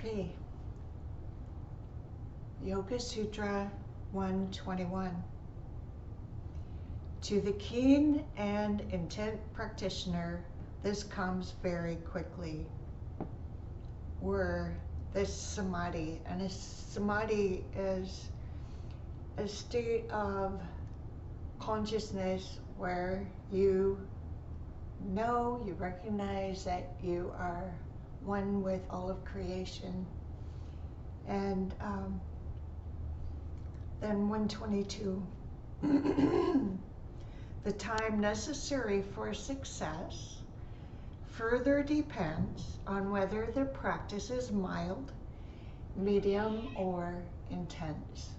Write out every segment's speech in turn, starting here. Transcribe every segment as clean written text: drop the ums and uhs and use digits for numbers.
Okay, Yoga Sutra 121. To the keen and intent practitioner, this comes very quickly. Or this samadhi, and a samadhi is a state of consciousness where you know, you recognize that you are one with all of creation. And then 122. The time necessary for success further depends on whether the practice is mild, medium, or intense.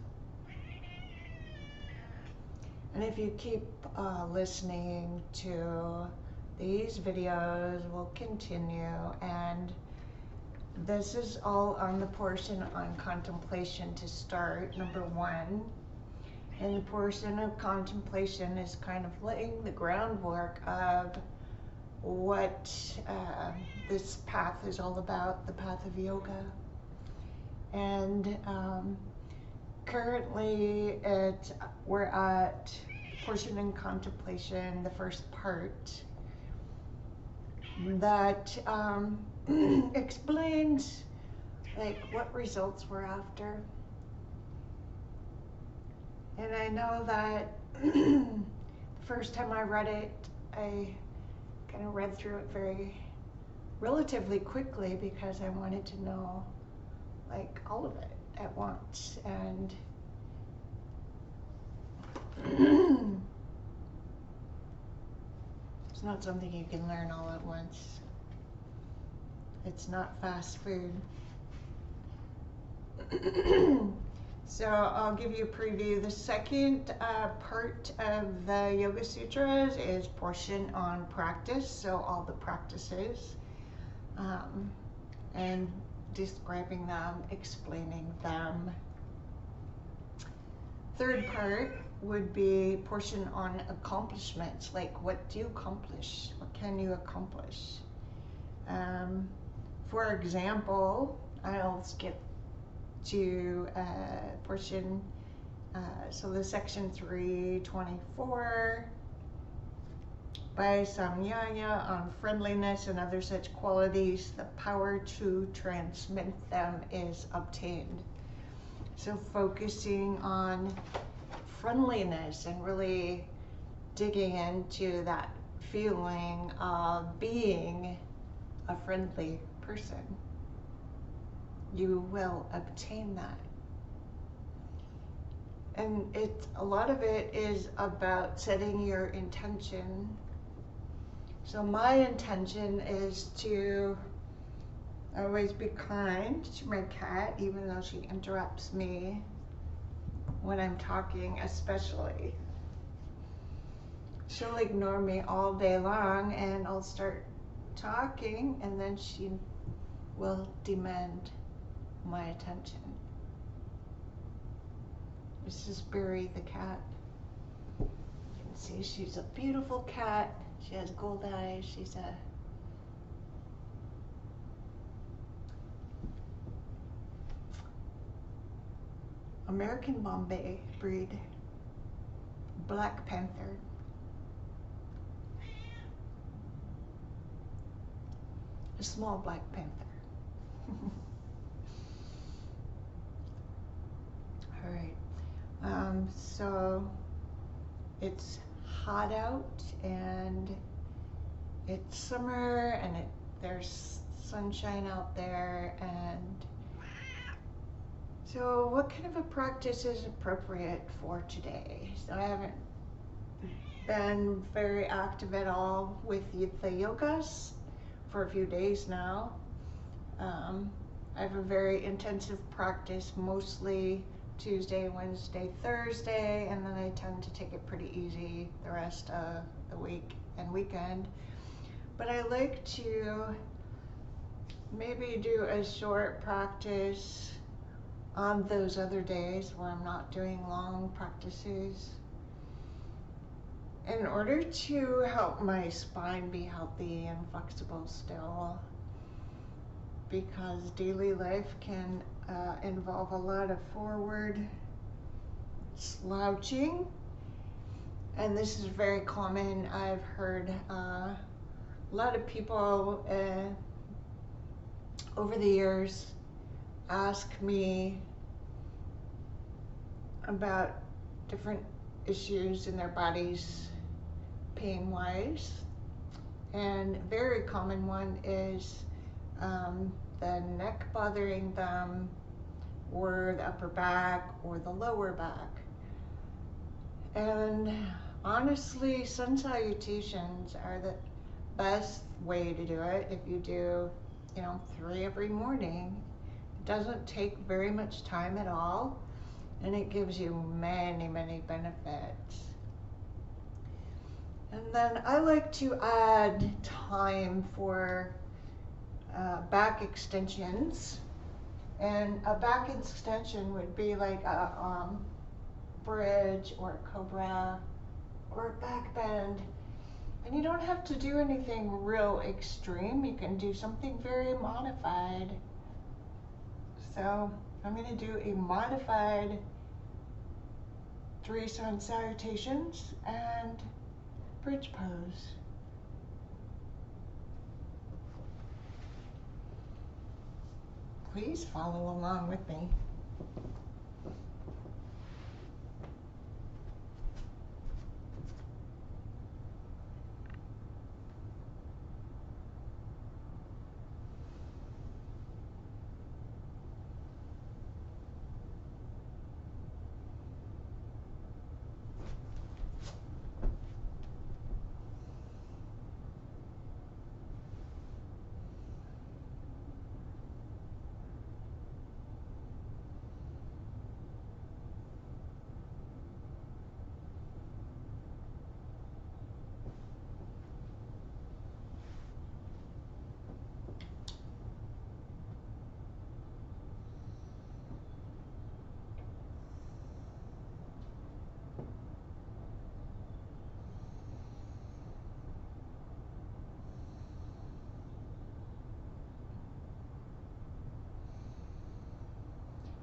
And if you keep listening to these videos, we'll continue, and this is all on the portion on contemplation to start, number 1. And the portion of contemplation is kind of laying the groundwork of what this path is all about, the path of yoga. And currently we're at portion in contemplation, the first part, that explains like what results we're after. And I know that the first time I read it, I kind of read through it relatively quickly because I wanted to know like all of it at once. And it's not something you can learn all at once. It's not fast food. So I'll give you a preview. The second part of the Yoga Sutras is portion on practice, so all the practices, and describing them, explaining them. Third part would be portion on accomplishments, like what do you accomplish? What can you accomplish? For example, I'll skip to portion, so the section 324 by Samyaya on friendliness and other such qualities, the power to transmit them is obtained. So focusing on friendliness and really digging into that feeling of being a friendly person, you will obtain that. And a lot of it is about setting your intention. So my intention is to always be kind to my cat, even though she interrupts me when I'm talking, especially. She'll ignore me all day long, and I'll start talking, and then she will demand my attention. This is Berry the cat. You can see she's a beautiful cat. She has gold eyes. She's a American Bombay breed, Black Panther. A small Black Panther. All right, so it's hot out and it's summer, and there's sunshine out there, and so what kind of a practice is appropriate for today? So I haven't been very active at all with the yogas for a few days now. I have a very intensive practice, mostly Tuesday, Wednesday, Thursday, and then I tend to take it pretty easy the rest of the week and weekend. But I like to maybe do a short practice on those other days where I'm not doing long practices, in order to help my spine be healthy and flexible still. because daily life can involve a lot of forward slouching, and this is very common. I've heard a lot of people over the years ask me about different issues in their bodies pain wise, and a very common one is the neck bothering them, or the upper back, or the lower back. And honestly, sun salutations are the best way to do it. If you do, 3 every morning, it doesn't take very much time at all, and it gives you many, many benefits. And then I like to add time for back extensions. And a back extension would be like a bridge or a cobra or a back bend. And you don't have to do anything real extreme. You can do something very modified. So I'm going to do a modified 3 sun salutations and bridge pose. Please follow along with me.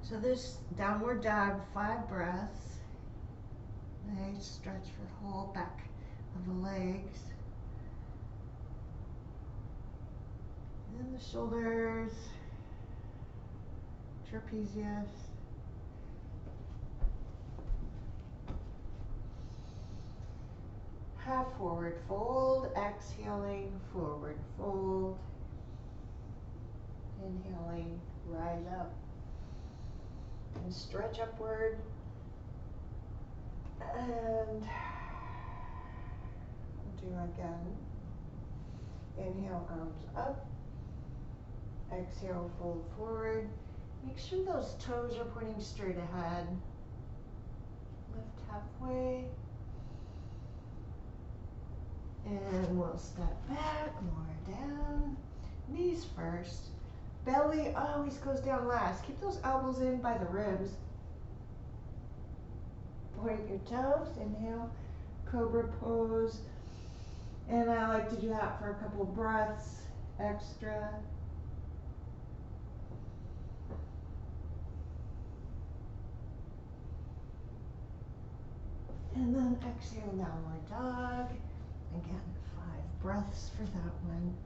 So this downward dog, 5 breaths. Nice stretch for the whole back of the legs. And the shoulders, trapezius. Half forward fold, exhaling, forward fold. Inhaling, rise up. And stretch upward, and do again. Inhale, arms up. Exhale, fold forward. Make sure those toes are pointing straight ahead. Lift halfway. And we'll step back, more down. Knees first. Belly always goes down last. Keep those elbows in by the ribs. Point your toes. Inhale, cobra pose. And I like to do that for a couple of breaths extra. And then exhale, downward dog. Again, 5 breaths for that one.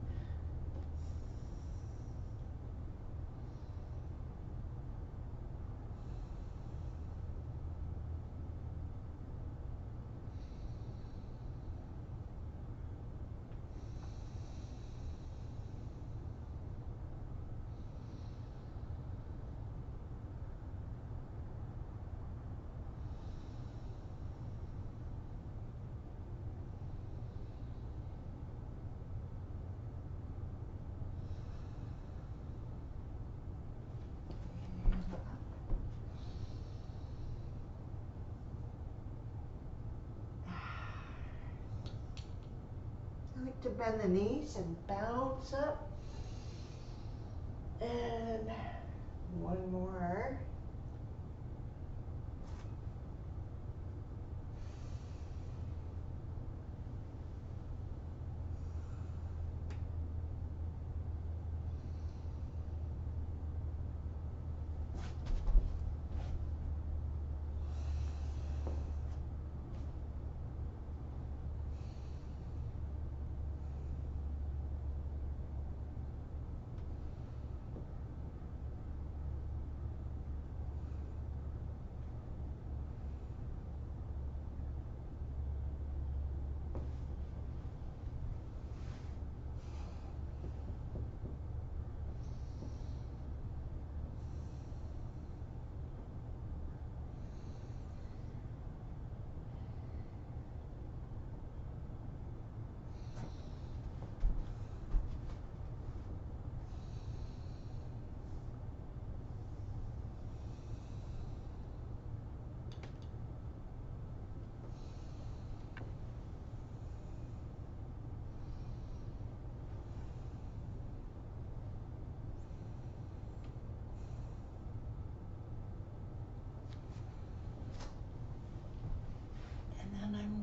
I like to bend the knees and bounce up. And one more.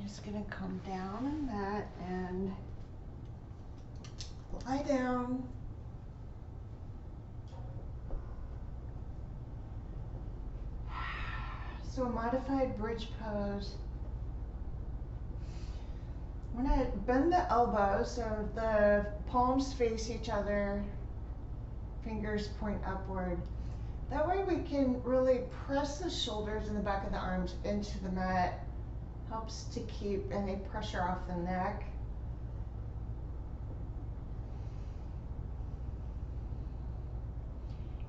just gonna come down on that and lie down. So a modified bridge pose. I'm gonna bend the elbows so the palms face each other, fingers point upward. That way we can really press the shoulders and the back of the arms into the mat. Helps to keep any pressure off the neck.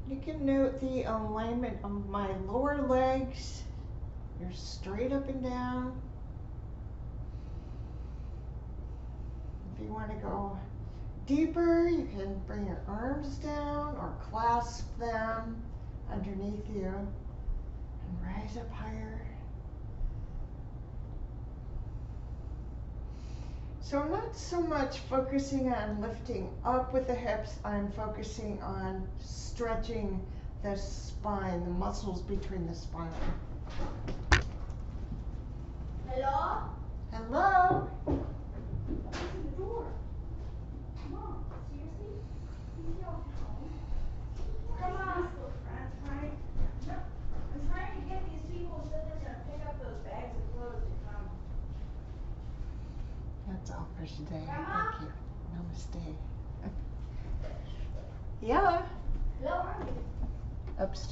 You can note the alignment of my lower legs. You're straight up and down. If you want to go deeper, you can bring your arms down or clasp them underneath you and rise up higher. So I'm not so much focusing on lifting up with the hips, I'm focusing on stretching the spine, the muscles between the spine. Hello? Hello? Open the door. Mom, seriously? He's not home. Come on. Right? No, I'm trying to get these people so they're gonna pick up those bags of clothes to come. That's all for today. Grandma? Thank you. Namaste. Yeah, Hello, are you? upstairs.